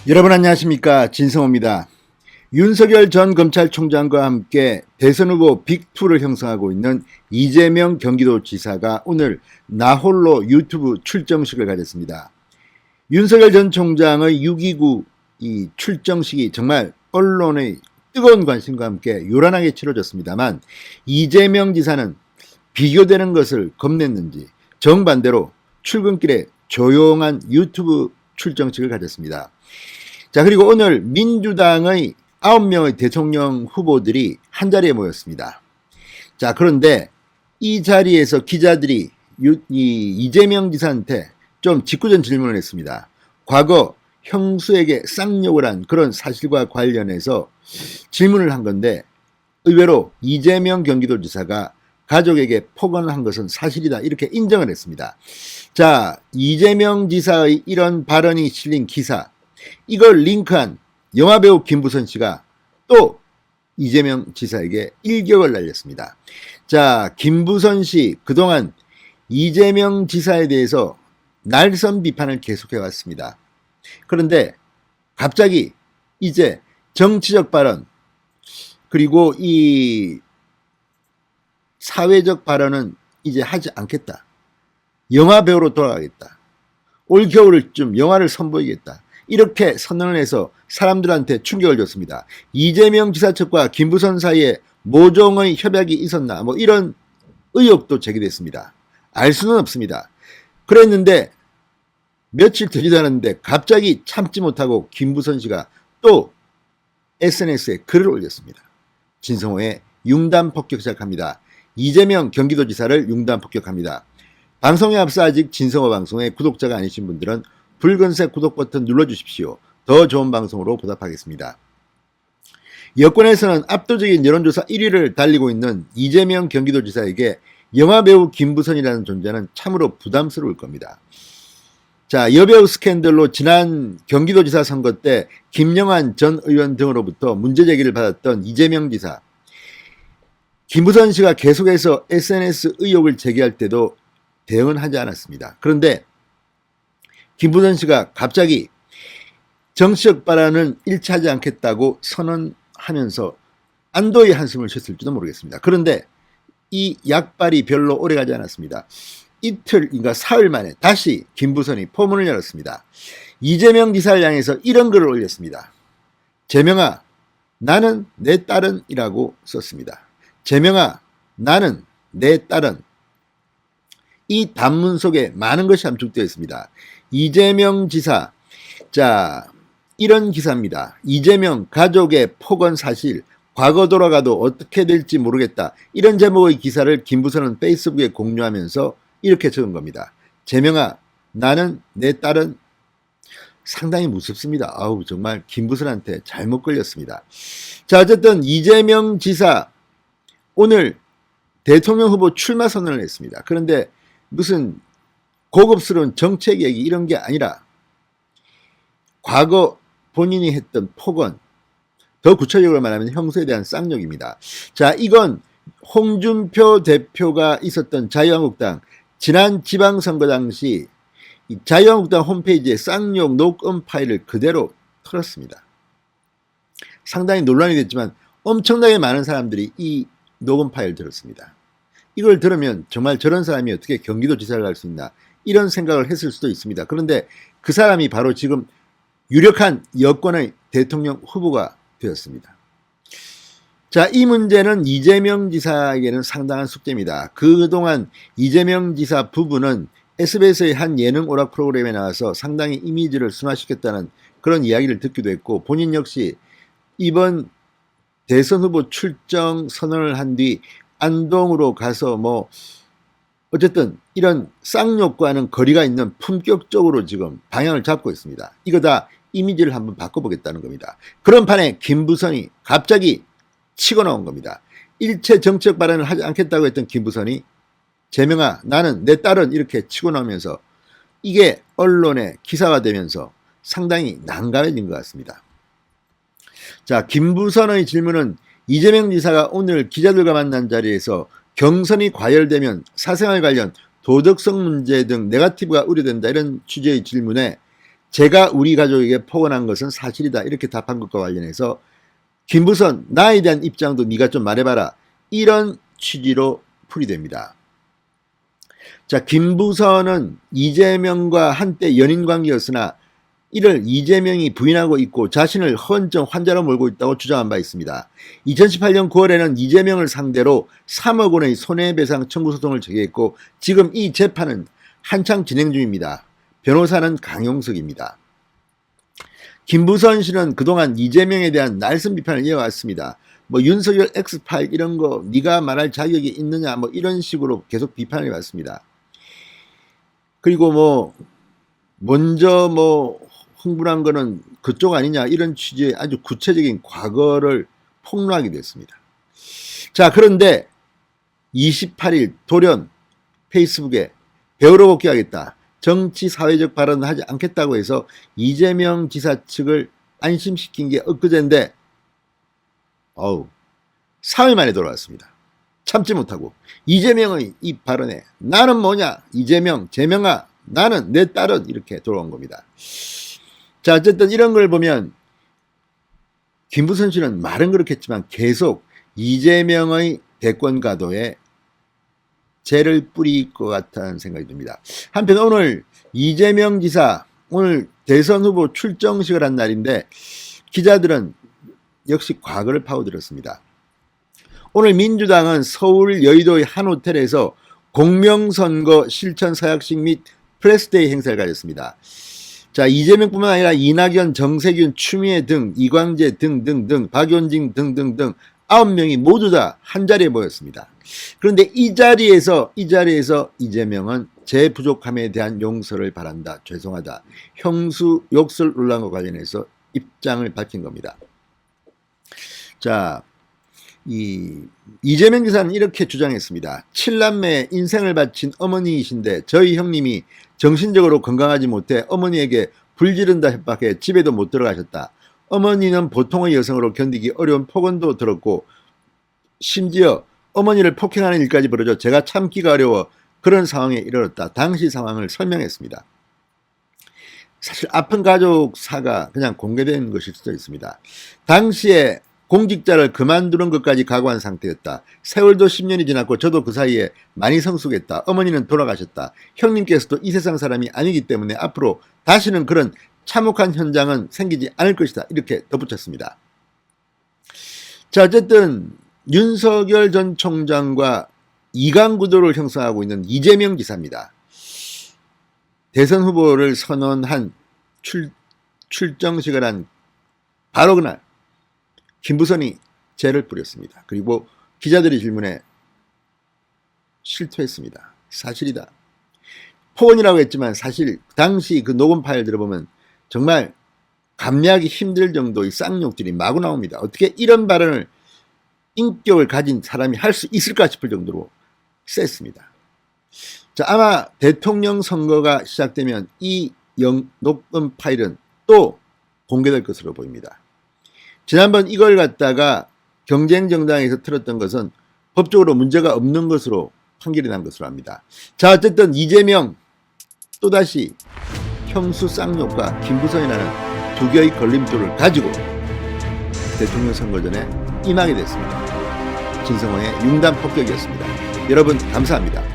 여러분 안녕하십니까, 진성호입니다. 윤석열 전 검찰총장과 함께 대선 후보 빅2를 형성하고 있는 이재명 경기도지사가 오늘 나홀로 유튜브 출정식을 가졌습니다. 윤석열 전 총장의 6.29 이 출정식이 정말 언론의 뜨거운 관심과 함께 요란하게 치러졌습니다만, 이재명 지사는 비교되는 것을 겁냈는지 정반대로 출근길에 조용한 유튜브 출정식을 가졌습니다. 자, 그리고 오늘 민주당의 9명의 대통령 후보들이 한자리에 모였습니다. 자, 그런데 이 자리에서 기자들이 이재명 지사한테 좀 직구전 질문을 했습니다. 과거 형수에게 쌍욕을 한 그런 사실과 관련해서 질문을 한 건데, 의외로 이재명 경기도지사가 가족에게 폭언을 한 것은 사실이다, 이렇게 인정을 했습니다. 자, 이재명 지사의 이런 발언이 실린 기사, 이걸 링크한 영화배우 김부선 씨가 또 이재명 지사에게 일격을 날렸습니다. 자, 김부선 씨 그동안 이재명 지사에 대해서 날선 비판을 계속해 왔습니다. 그런데 갑자기 이제 정치적 발언, 그리고 이 사회적 발언은 이제 하지 않겠다, 영화배우로 돌아가겠다, 올겨울쯤 영화를 선보이겠다, 이렇게 선언을 해서 사람들한테 충격을 줬습니다. 이재명 지사 측과 김부선 사이에 모종의 협약이 있었나, 뭐 이런 의혹도 제기됐습니다. 알 수는 없습니다. 그랬는데 며칠 되지도 않았는데 갑자기 참지 못하고 김부선 씨가 또 SNS에 글을 올렸습니다. 진성호의 융단 폭격 시작합니다. 이재명 경기도지사를 융단 폭격합니다. 방송에 앞서 아직 진성호 방송의 구독자가 아니신 분들은 붉은색 구독 버튼 눌러주십시오. 더 좋은 방송으로 보답하겠습니다. 여권에서는 압도적인 여론조사 1위를 달리고 있는 이재명 경기도지사에게 영화배우 김부선이라는 존재는 참으로 부담스러울 겁니다. 자, 여배우 스캔들로 지난 경기도지사 선거 때 김영환 전 의원 등으로부터 문제제기를 받았던 이재명 지사, 김부선 씨가 계속해서 SNS 의혹을 제기할 때도 대응은 하지 않았습니다. 그런데 김부선 씨가 갑자기 정치적 발언은 일치하지 않겠다고 선언하면서 안도의 한숨을 쉬었을지도 모르겠습니다. 그런데 이 약발이 별로 오래가지 않았습니다. 이틀, 그러니까 사흘 만에 다시 김부선이 포문을 열었습니다. 이재명 지사를 향해서 이런 글을 올렸습니다. 재명아, 나는 내 딸은이라고 썼습니다. 재명아, 나는 내 딸은. 이 단문 속에 많은 것이 함축되어 있습니다. 이재명 지사, 자, 이런 기사입니다. 이재명 가족의 폭언 사실, 과거 돌아가도 어떻게 될지 모르겠다, 이런 제목의 기사를 김부선은 페이스북에 공유하면서 이렇게 적은 겁니다. 재명아, 나는 내 딸은. 상당히 무섭습니다. 아우, 정말 김부선한테 잘못 걸렸습니다. 자, 어쨌든 이재명 지사 오늘 대통령 후보 출마 선언을 했습니다. 그런데 무슨 고급스러운 정책 얘기 이런 게 아니라 과거 본인이 했던 폭언, 더 구체적으로 말하면 형수에 대한 쌍욕입니다. 자, 이건 홍준표 대표가 있었던 자유한국당 지난 지방선거 당시 자유한국당 홈페이지에 쌍욕 녹음 파일을 그대로 털었습니다. 상당히 논란이 됐지만 엄청나게 많은 사람들이 이 녹음 파일을 들었습니다. 이걸 들으면 정말 저런 사람이 어떻게 경기도지사를 할 수 있나, 이런 생각을 했을 수도 있습니다. 그런데 그 사람이 바로 지금 유력한 여권의 대통령 후보가 되었습니다. 자, 이 문제는 이재명 지사에게는 상당한 숙제입니다. 그동안 이재명 지사 부부는 SBS의 한 예능 오락 프로그램에 나와서 상당히 이미지를 순화시켰다는 그런 이야기를 듣기도 했고, 본인 역시 이번 대선 후보 출정 선언을 한 뒤 안동으로 가서 뭐 어쨌든 이런 쌍욕과는 거리가 있는 품격적으로 지금 방향을 잡고 있습니다. 이거 다 이미지를 한번 바꿔보겠다는 겁니다. 그런 판에 김부선이 갑자기 치고 나온 겁니다. 일체 정책 발언을 하지 않겠다고 했던 김부선이 재명아, 나는 내 딸은, 이렇게 치고 나오면서 이게 언론에 기사화되면서 상당히 난감해진 것 같습니다. 자, 김부선의 질문은 이재명 지사가 오늘 기자들과 만난 자리에서 경선이 과열되면 사생활 관련 도덕성 문제 등 네거티브가 우려된다, 이런 취지의 질문에 제가 우리 가족에게 폭언한 것은 사실이다. 이렇게 답한 것과 관련해서 김부선 나에 대한 입장도 네가 좀 말해봐라. 이런 취지로 풀이됩니다. 자, 김부선은 이재명과 한때 연인관계였으나 이를 이재명이 부인하고 있고 자신을 허언증 환자로 몰고 있다고 주장한 바 있습니다. 2018년 9월에는 이재명을 상대로 3억 원의 손해배상 청구 소송을 제기했고 지금 이 재판은 한창 진행 중입니다. 변호사는 강용석입니다. 김부선 씨는 그동안 이재명에 대한 날선 비판을 이어왔습니다. 뭐 윤석열 X파일 이런 거 네가 말할 자격이 있느냐 뭐 이런 식으로 계속 비판을 해왔습니다. 그리고 뭐 먼저 뭐 흥분한 거는 그쪽 아니냐 이런 취지의 아주 구체적인 과거를 폭로하게 됐습니다. 자, 그런데 28일 돌연 페이스북에 배우로 복귀하겠다. 정치 사회적 발언을 하지 않겠다고 해서 이재명 지사 측을 안심시킨 게 엊그제인데 4일 만에 돌아왔습니다. 참지 못하고 이재명의 이 발언에 나는 뭐냐 이재명 재명아 나는 내 딸은 이렇게 돌아온 겁니다. 자, 어쨌든 이런 걸 보면 김부선 씨는 말은 그렇겠지만 계속 이재명의 대권 가도에 죄를 뿌릴 것 같다는 생각이 듭니다. 한편 오늘 이재명 지사 오늘 대선 후보 출정식을 한 날인데 기자들은 역시 과거를 파고들었습니다. 오늘 민주당은 서울 여의도의 한 호텔에서 공명선거 실천 서약식 및 프레스데이 행사를 가졌습니다. 자, 이재명뿐만 아니라 이낙연, 정세균, 추미애 등 이광재 등등등 박용진 등등등 9명이 모두 다 한자리에 모였습니다. 그런데 이 자리에서 이재명은 제 부족함에 대한 용서를 바란다. 죄송하다. 형수 욕설 논란과 관련해서 입장을 밝힌 겁니다. 자, 이재명 지사는 이렇게 주장했습니다. 7남매의 인생을 바친 어머니이신데 저희 형님이 정신적으로 건강하지 못해 어머니에게 불지른다 협박해 집에도 못 들어가셨다. 어머니는 보통의 여성으로 견디기 어려운 폭언도 들었고 심지어 어머니를 폭행하는 일까지 벌어져 제가 참기가 어려워 그런 상황에 이르렀다. 당시 상황을 설명했습니다. 사실 아픈 가족사가 그냥 공개된 것일 수도 있습니다. 당시에 공직자를 그만두는 것까지 각오한 상태였다. 세월도 10년이 지났고 저도 그 사이에 많이 성숙했다. 어머니는 돌아가셨다. 형님께서도 이 세상 사람이 아니기 때문에 앞으로 다시는 그런 참혹한 현장은 생기지 않을 것이다. 이렇게 덧붙였습니다. 자, 어쨌든 윤석열 전 총장과 이강구도를 형성하고 있는 이재명 지사입니다. 대선 후보를 선언한 출정식을 한 바로 그날 김부선이 죄를 뿌렸습니다. 그리고 기자들의 질문에 실토했습니다. 사실이다. 폭언이라고 했지만 사실 당시 그 녹음 파일 들어보면 정말 감내하기 힘들 정도의 쌍욕들이 마구 나옵니다. 어떻게 이런 발언을 인격을 가진 사람이 할 수 있을까 싶을 정도로 셌습니다. 자, 아마 대통령 선거가 시작되면 이 녹음 파일은 또 공개될 것으로 보입니다. 지난번 이걸 갖다가 경쟁정당에서 틀었던 것은 법적으로 문제가 없는 것으로 판결이 난 것으로 합니다. 자, 어쨌든 이재명 또다시 형수 쌍욕과 김부선이라는 두 개의 걸림돌을 가지고 대통령 선거 전에 임하게 됐습니다. 진성호의 융단 폭격이었습니다. 여러분 감사합니다.